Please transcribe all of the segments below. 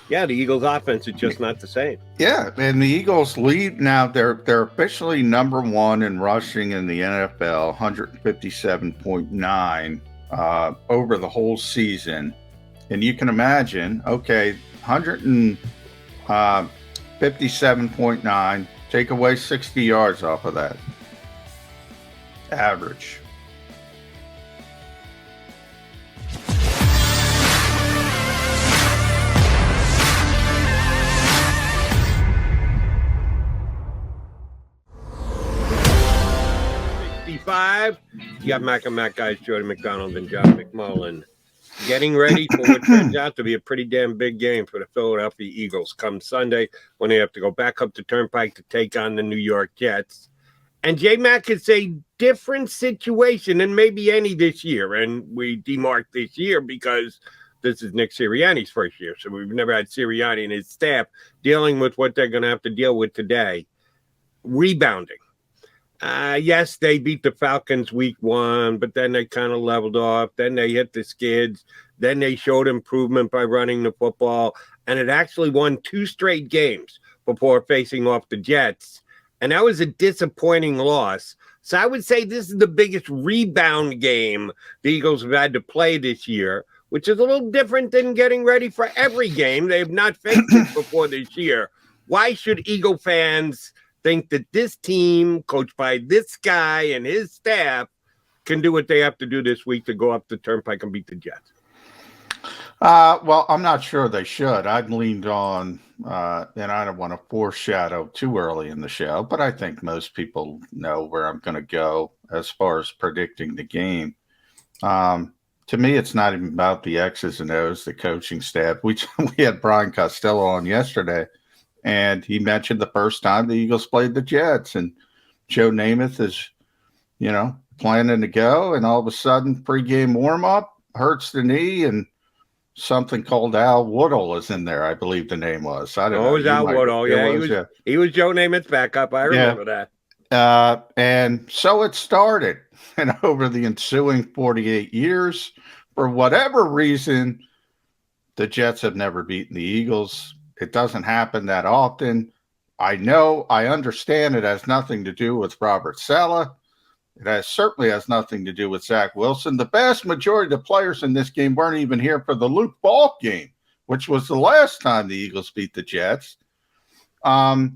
Yeah, the Eagles' offense is just not the same. Yeah, and the Eagles lead now. They're officially number one in rushing in the NFL, 157.9 over the whole season. And you can imagine, okay, 157.9, take away 60 yards off of that average. You got Mac and Mac guys, Jody McDonald and John McMullen, getting ready for what turns out to be a pretty damn big game for the Philadelphia Eagles come Sunday when they have to go back up the Turnpike to take on the New York Jets. And J-Mac is a different situation than maybe any this year. And we demark this year because this is Nick Sirianni's first year. So we've never had Sirianni and his staff dealing with what they're going to have to deal with today. Rebounding. Yes, they beat the Falcons week 1, but then they kind of leveled off. Then they hit the skids. Then they showed improvement by running the football. And it actually won 2 straight games before facing off the Jets. And that was a disappointing loss. So I would say this is the biggest rebound game the Eagles have had to play this year, which is a little different than getting ready for every game. They have not faced it before this year. Why should Eagle fans think that this team, coached by this guy and his staff, can do what they have to do this week to go up the Turnpike and beat the Jets? Well, I'm not sure they should. I've leaned on, and I don't want to foreshadow too early in the show, but I think most people know where I'm going to go as far as predicting the game. To me, it's not even about the X's and O's, the coaching staff. We had Brian Costello on yesterday, and he mentioned the first time the Eagles played the Jets, and Joe Namath is, planning to go, and all of a sudden, pregame warm-up, hurts the knee, and something called Al Woodall is in there, I believe the name was. I don't know. It was Al Woodall, yeah. He was Joe Namath's backup. I remember that. And so it started, and over the ensuing 48 years, for whatever reason, the Jets have never beaten the Eagles. It doesn't happen that often. I understand it has nothing to do with Robert Saleh. It certainly has nothing to do with Zach Wilson. The vast majority of the players in this game weren't even here for the Luke Falk game, which was the last time the Eagles beat the Jets. But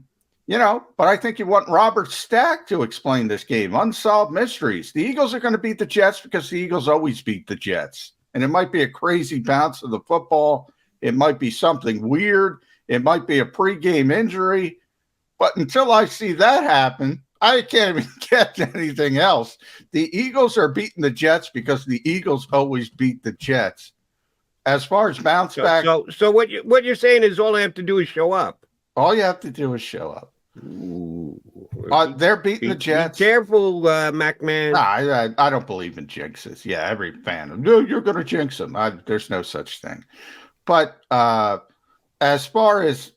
I think you want Robert Stack to explain this game. Unsolved mysteries. The Eagles are going to beat the Jets because the Eagles always beat the Jets. And it might be a crazy bounce of the football. It might be something weird. It might be a pregame injury. But until I see that happen, I can't even get anything else. The Eagles are beating the Jets because the Eagles always beat the Jets. As far as bounce back. So what you're saying is all I have to do is show up. All you have to do is show up. Ooh. They're beating the Jets. Be careful, Mac man. Nah, I don't believe in jinxes. Yeah, every fan. No, you're going to jinx them. There's no such thing. But as far as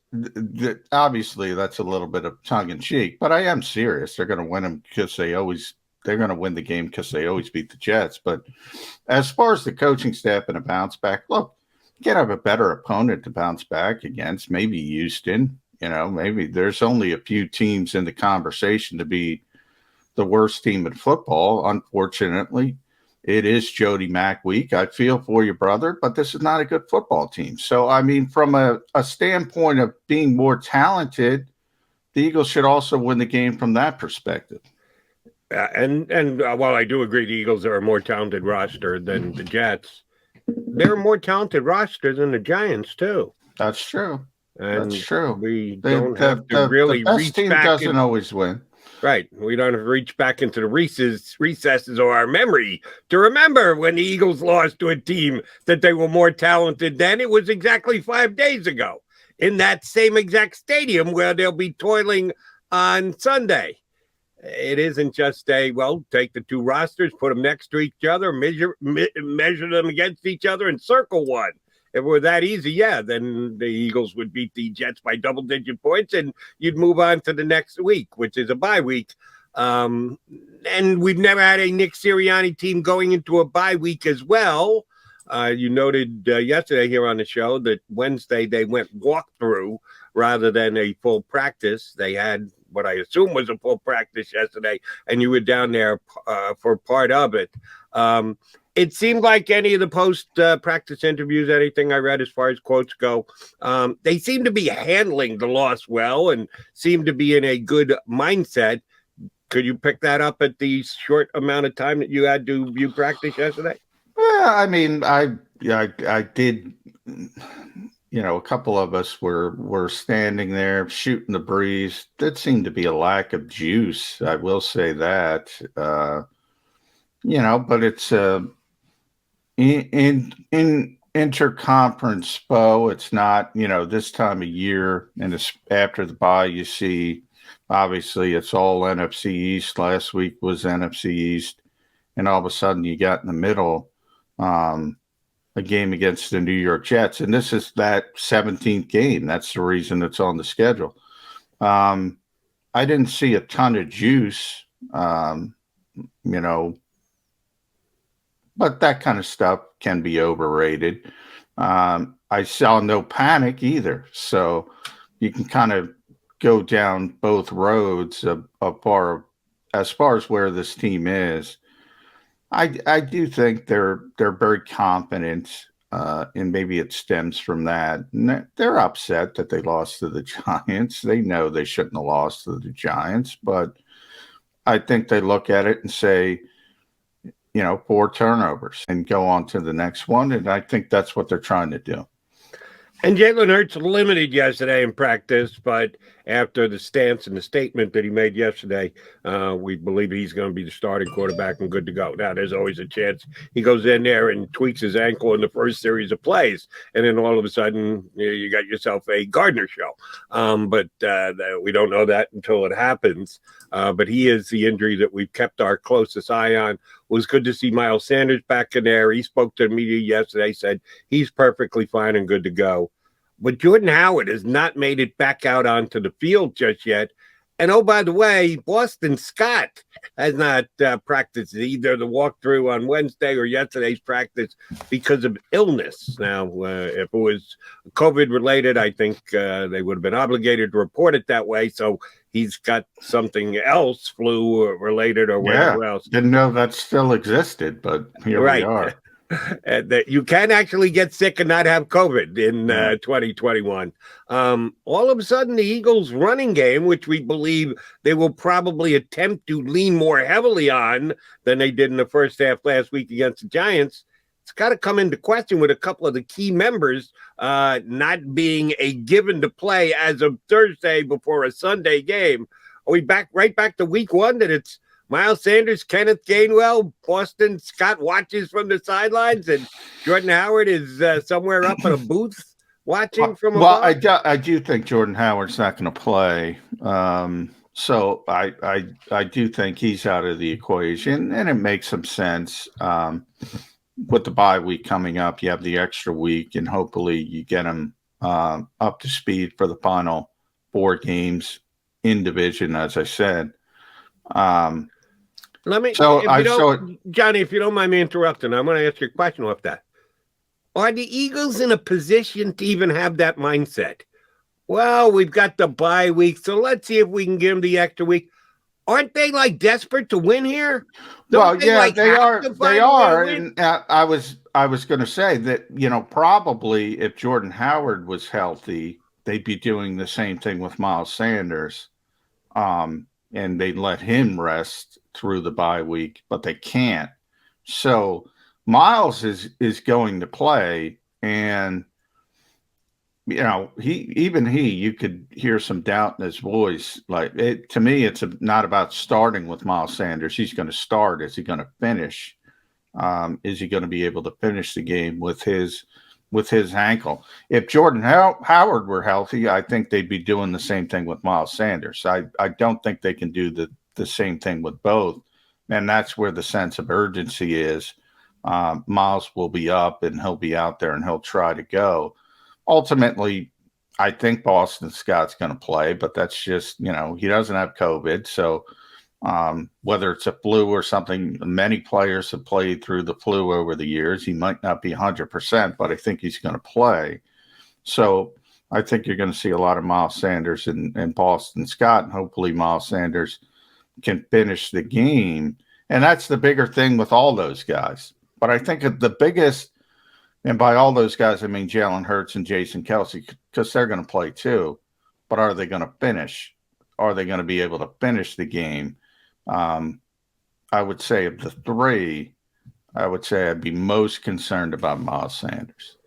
obviously that's a little bit of tongue in cheek, but I am serious. They're going to win them because they're going to win the game because they always beat the Jets. But as far as the coaching staff and a bounce back, look, you can have a better opponent to bounce back against. Maybe Houston. Maybe there's only a few teams in the conversation to be the worst team in football. Unfortunately, it is Jody Mack week. I feel for you, brother, but this is not a good football team. So, from a standpoint of being more talented, the Eagles should also win the game from that perspective. And while I do agree the Eagles are a more talented roster than the Jets, they're a more talented roster than the Giants, too. That's true. And that's true. We don't have to really the best reach team back. Doesn't always win. Right. We don't have to reach back into the recesses or our memory to remember when the Eagles lost to a team that they were more talented than. It was exactly 5 days ago in that same exact stadium where they'll be toiling on Sunday. It isn't just take the two rosters, put them next to each other, measure them against each other, and circle one. If it were that easy, then the Eagles would beat the Jets by double-digit points, and you'd move on to the next week, which is a bye week. And we've never had a Nick Sirianni team going into a bye week as well. You noted yesterday here on the show that Wednesday they went walkthrough rather than a full practice. They had what I assume was a full practice yesterday, and you were down there for part of it. It seemed like any of the post practice interviews, anything I read as far as quotes go, they seem to be handling the loss well and seem to be in a good mindset. Could you pick that up at the short amount of time that you had to view practice yesterday? Yeah, I mean, I did. A couple of us were standing there shooting the breeze. There seemed to be a lack of juice. I will say that. But it's in interconference SPO. It's not this time of year, and it's after the bye. You see, obviously, it's all NFC East. Last week was NFC East, and all of a sudden, you got in the middle. A game against the New York Jets, and this is that 17th game. That's the reason it's on the schedule. I didn't see a ton of juice, but that kind of stuff can be overrated. I saw no panic either, so you can kind of go down both roads as far as where this team is. I do think they're very confident, and maybe it stems from that. And they're upset that they lost to the Giants. They know they shouldn't have lost to the Giants, but I think they look at it and say, 4 turnovers and go on to the next one. And I think that's what they're trying to do. And Jalen Hurts limited yesterday in practice, but after the stance and the statement that he made yesterday, we believe he's going to be the starting quarterback and good to go. Now, there's always a chance he goes in there and tweaks his ankle in the first series of plays, and then all of a sudden you got yourself a Gardner show. But we don't know that until it happens. But he is the injury that we've kept our closest eye on. It was good to see Miles Sanders back in there. He spoke to the media yesterday, said he's perfectly fine and good to go. But Jordan Howard has not made it back out onto the field just yet. And oh, by the way, Boston Scott has not practiced either the walkthrough on Wednesday or yesterday's practice because of illness. Now, if it was COVID related, I think they would have been obligated to report it that way. So he's got something else, flu related or whatever else. Didn't know that still existed, but here we are. That you can actually get sick and not have COVID in 2021. All of a sudden, the Eagles' running game, which we believe they will probably attempt to lean more heavily on than they did in the first half last week against the Giants, it's got to come into question with a couple of the key members not being a given to play as of Thursday before a Sunday game. Are we right back to week one that it's Miles Sanders, Kenneth Gainwell, Boston Scott watches from the sidelines, and Jordan Howard is somewhere up in a booth watching from above? Well, I do think Jordan Howard's not going to play. So I do think he's out of the equation, and it makes some sense. With the bye week coming up, you have the extra week, and hopefully you get him up to speed for the final 4 games in division, as I said. Johnny, if you don't mind me interrupting, I'm going to ask you a question off that. Are the Eagles in a position to even have that mindset? Well, we've got the bye week, so let's see if we can give them the extra week. Aren't they like desperate to win here? They are. They are. And I was going to say that probably if Jordan Howard was healthy, they'd be doing the same thing with Miles Sanders. And they let him rest through the bye week, but they can't. So Miles is going to play, and you could hear some doubt in his voice. To me, it's not about starting with Miles Sanders. He's going to start. Is he going to finish? Is he going to be able to finish the game with his ankle? If Jordan Howard were healthy, I think they'd be doing the same thing with Miles Sanders. I don't think they can do the same thing with both. And that's where the sense of urgency is. Miles will be up and he'll be out there and he'll try to go. Ultimately, I think Boston Scott's going to play, but that's just, he doesn't have COVID. So Whether it's a flu or something. Many players have played through the flu over the years. He might not be 100%, but I think he's going to play. So I think you're going to see a lot of Miles Sanders and Boston Scott, and hopefully Miles Sanders can finish the game. And that's the bigger thing with all those guys. But I think the biggest, and by all those guys, I mean Jalen Hurts and Jason Kelce, because they're going to play too. But are they going to finish? Are they going to be able to finish the game? I would say of the three, I would say I'd be most concerned about Miles Sanders.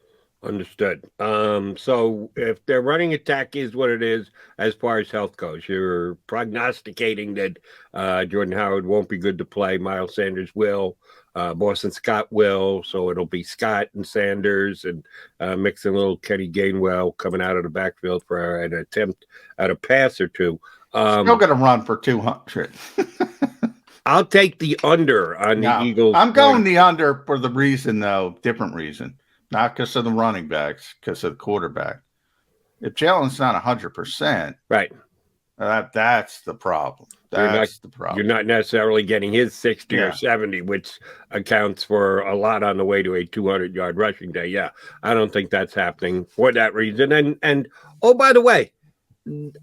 Understood. So if their running attack is what it is as far as health goes, you're prognosticating that Jordan Howard won't be good to play. Miles Sanders will. Boston Scott will. So it'll be Scott and Sanders and mixing a little Kenny Gainwell coming out of the backfield for an attempt at a pass or two. Still going to run for 200. I'll take the under on the Eagles. I'm going the under for the reason, though, different reason. Not because of the running backs, because of the quarterback. If Jalen's not 100%, right, that's the problem. That's the problem. You're not necessarily getting his 60 or 70, which accounts for a lot on the way to a 200-yard rushing day. Yeah, I don't think that's happening for that reason. And oh, by the way,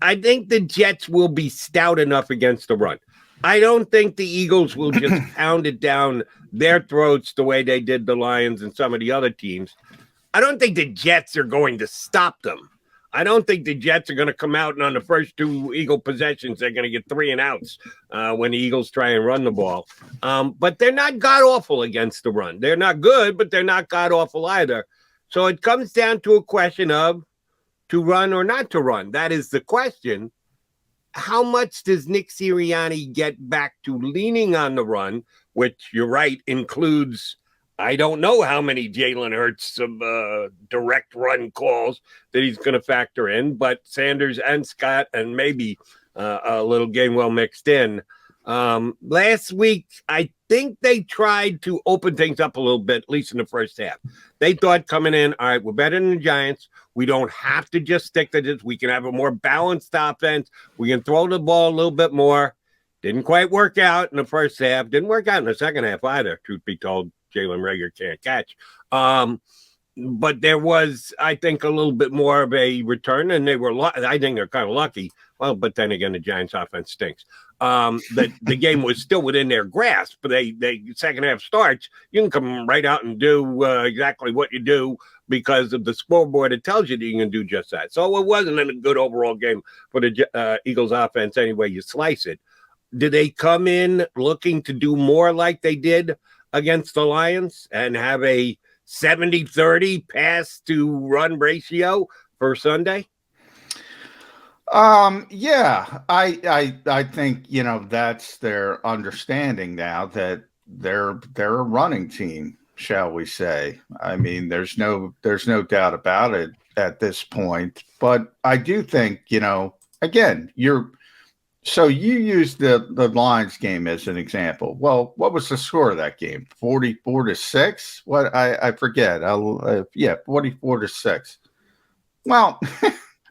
I think the Jets will be stout enough against the run. I don't think the Eagles will just pound it down their throats the way they did the Lions and some of the other teams. I don't think the Jets are going to stop them. I don't think the Jets are going to come out and on the first two Eagle possessions, they're going to get 3 and outs when the Eagles try and run the ball. But they're not god-awful against the run. They're not good, but they're not god-awful either. So it comes down to a question of to run or not to run. That is the question. How much does Nick Sirianni get back to leaning on the run, which you're right, includes, I don't know how many Jalen Hurts direct run calls that he's going to factor in, but Sanders and Scott and maybe a little Gainwell mixed in. Last week, I think they tried to open things up a little bit, at least in the first half. They thought coming in, all right, we're better than the Giants. We don't have to just stick to this. We can have a more balanced offense. We can throw the ball a little bit more. Didn't quite work out in the first half. Didn't work out in the second half either, truth be told. Jalen Reagor can't catch. But there was, I think, a little bit more of a return, and they were, I think they're kind of lucky. Well, but then again, the Giants offense stinks. The game was still within their grasp, but they second half starts, you can come right out and do exactly what you do because of the scoreboard. It tells you that you can do just that. So it wasn't a good overall game for the Eagles offense anyway you slice it. Did they come in looking to do more like they did against the Lions and have a 70-30 pass to run ratio for Sunday? Yeah, I think, that's their understanding now that they're a running team, shall we say. I mean, there's no doubt about it at this point, but I do think, again, you used the Lions game as an example. Well, what was the score of that game? 44-6? What I forget. 44-6. Well,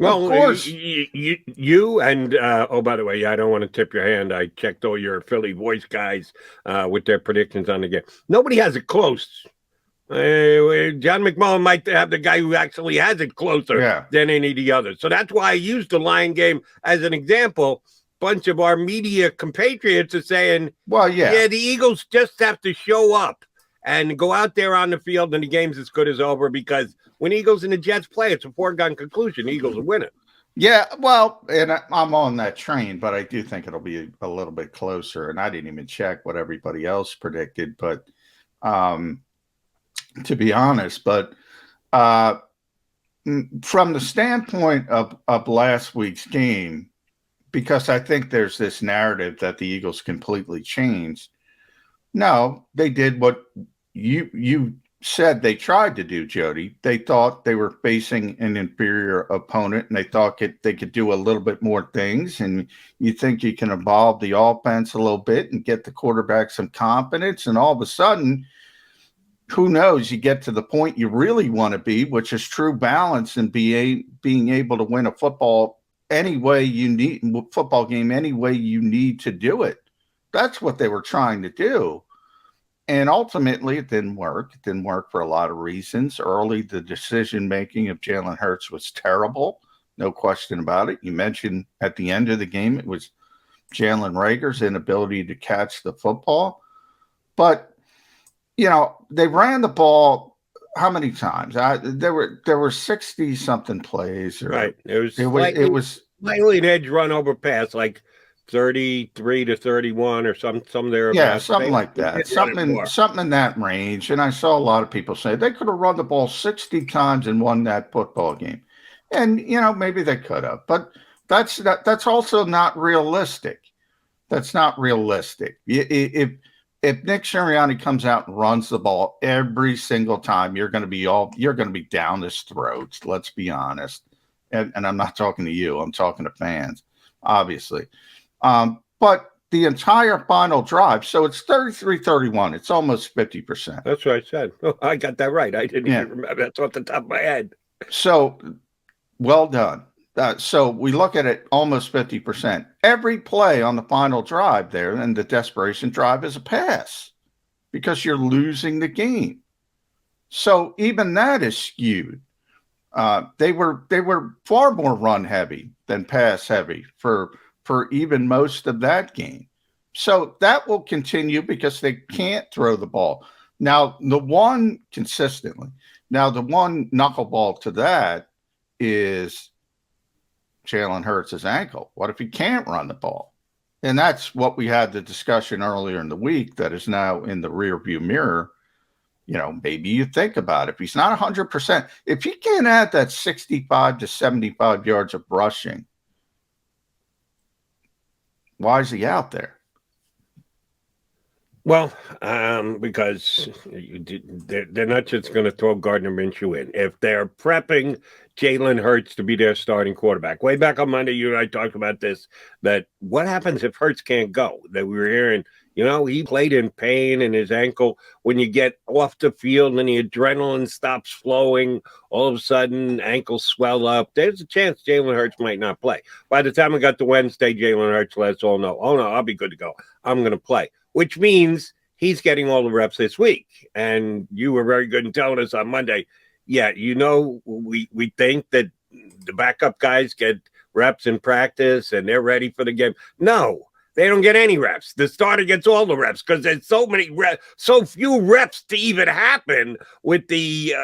well, of course. You and oh, by the way, I don't want to tip your hand. I checked all your Philly voice guys with their predictions on the game. Nobody has it close. John McMullen might have the guy who actually has it closer than any of the others. So that's why I used the Lion game as an example. Bunch of our media compatriots are saying, well, the Eagles just have to show up and go out there on the field and the game's as good as over, because when Eagles and the Jets play, it's a foregone conclusion. The Eagles will win it. Yeah, well, and I'm on that train, but I do think it'll be a little bit closer. And I didn't even check what everybody else predicted, but to be honest, but from the standpoint of last week's game, because I think there's this narrative that the Eagles completely changed. No, they did what you said they tried to do, Jody. They thought they were facing an inferior opponent, and they thought they could do a little bit more things. And you think you can evolve the offense a little bit and get the quarterback some confidence, and all of a sudden, who knows, you get to the point you really want to be, which is true balance and being able to win a football game any way you need to do it. That's what they were trying to do. And ultimately, it didn't work. It didn't work for a lot of reasons. Early, the decision making of Jalen Hurts was terrible. No question about it. You mentioned at the end of the game, it was Jalen Rager's inability to catch the football. But, they ran the ball how many times? There were 60 something plays. Right. It was slightly an edge run over pass, like 33 to 31 or some thereabouts. Yeah, something like that. Something in that range. And I saw a lot of people say they could have run the ball 60 times and won that football game. And maybe they could have, but that's also not realistic. That's not realistic. If Nick Sirianni comes out and runs the ball every single time, you're going to be down his throats. Let's be honest. And I'm not talking to you. I'm talking to fans, obviously. But the entire final drive, so it's 33-31. It's almost 50%. That's what I said. Oh, I got that right. I didn't even remember. That's off the top of my head. So, well done. So we look at it almost 50%. Every play on the final drive there, and the desperation drive, is a pass because you're losing the game. So even that is skewed. They were far more run heavy than pass heavy for even most of that game. So that will continue because they can't throw the ball. Now, the one knuckleball to that is Jalen Hurts' ankle. What if he can't run the ball? And that's what we had the discussion earlier in the week that is now in the rearview mirror. Maybe you think about it. If he's not 100%, if he can't add that 65 to 75 yards of rushing, why is he out there? Well, because they're not just going to throw Gardner Minshew in. If they're prepping Jalen Hurts to be their starting quarterback, way back on Monday, you and I talked about this, that what happens if Hurts can't go? That we were hearing, he played in pain in his ankle. When you get off the field and the adrenaline stops flowing, all of a sudden ankles swell up. There's a chance Jalen Hurts might not play. By the time we got to Wednesday, Jalen Hurts let us all know, oh, no, I'll be good to go. I'm going to play, which means he's getting all the reps this week. And you were very good in telling us on Monday, we think that the backup guys get reps in practice and they're ready for the game. No, they don't get any reps. The starter gets all the reps because there's so few reps to even happen with the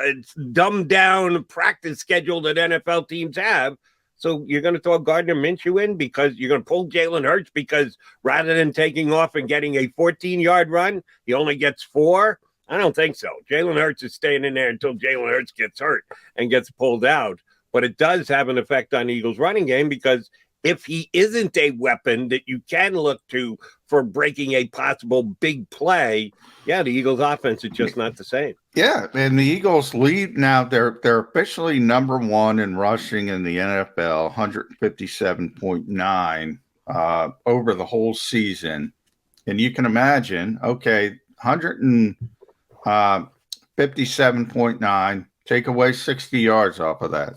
dumbed down practice schedule that NFL teams have. So you're going to throw Gardner Minshew in because you're going to pull Jalen Hurts because rather than taking off and getting a 14-yard run, he only gets 4? I don't think so. Jalen Hurts is staying in there until Jalen Hurts gets hurt and gets pulled out. But it does have an effect on the Eagles' running game because if he isn't a weapon that you can look to for breaking a possible big play, the Eagles' offense is just not the same. Yeah, and the Eagles lead now. They're officially number 1 in rushing in the NFL, 157.9 over the whole season. And you can imagine, 157.9, take away 60 yards off of that.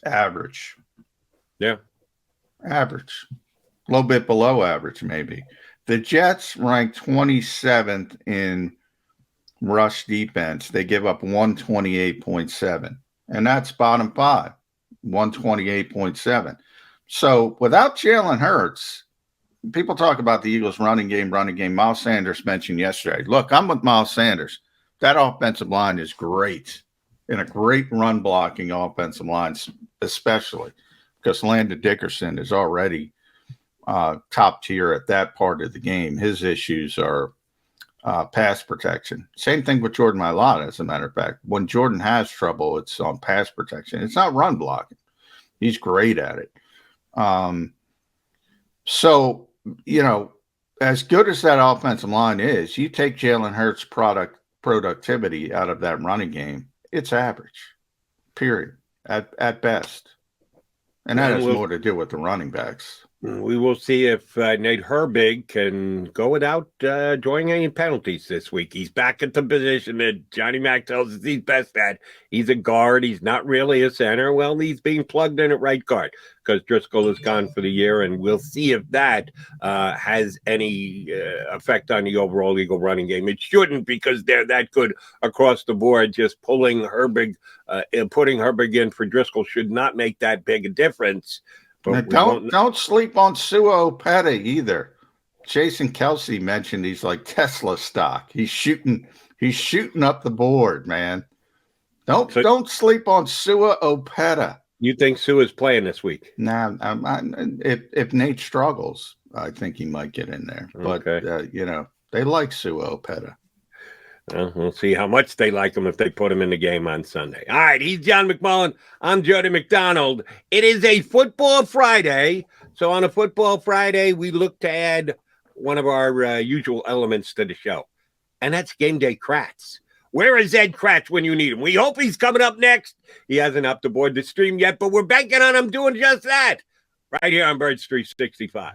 Average. Yeah. Average. A little bit below average, maybe. The Jets ranked 27th in rush defense. They give up 128.7. And that's bottom 5, 128.7. So without Jalen Hurts, people talk about the Eagles' running game. Miles Sanders mentioned yesterday. Look, I'm with Miles Sanders. That offensive line is great, and a great run blocking offensive line, especially because Landon Dickerson is already top tier at that part of the game. His issues are pass protection. Same thing with Jordan Mailata, as a matter of fact. When Jordan has trouble, it's on pass protection. It's not run blocking. He's great at it. So, as good as that offensive line is, you take Jalen Hurts' productivity out of that running game, it's average, period, at best. And that has more to do with the running backs. We will see if Nate Herbig can go without drawing any penalties this week. He's back at the position that Johnny Mac tells us he's best at. He's a guard. He's not really a center. Well, he's being plugged in at right guard because Driscoll is gone for the year, and we'll see if that has any effect on the overall Eagle running game. It shouldn't, because they're that good across the board. Just putting Herbig in for Driscoll should not make that big a difference. But don't sleep on Sua Opeta either. Jason Kelsey mentioned he's like Tesla stock. He's shooting up the board, man. Don't sleep on Sua Opeta. You think Sua's playing this week? Nah, if Nate struggles, I think he might get in there. But okay. They like Sua Opeta. Well, we'll see how much they like him if they put him in the game on Sunday. All right, he's John McMullen. I'm Jody McDonald. It is a Football Friday. So on a Football Friday, we look to add one of our usual elements to the show, and that's Game Day Kratz. Where is Ed Kratz when you need him? We hope he's coming up next. He hasn't up to board the stream yet, but we're banking on him doing just that right here on Birds 365.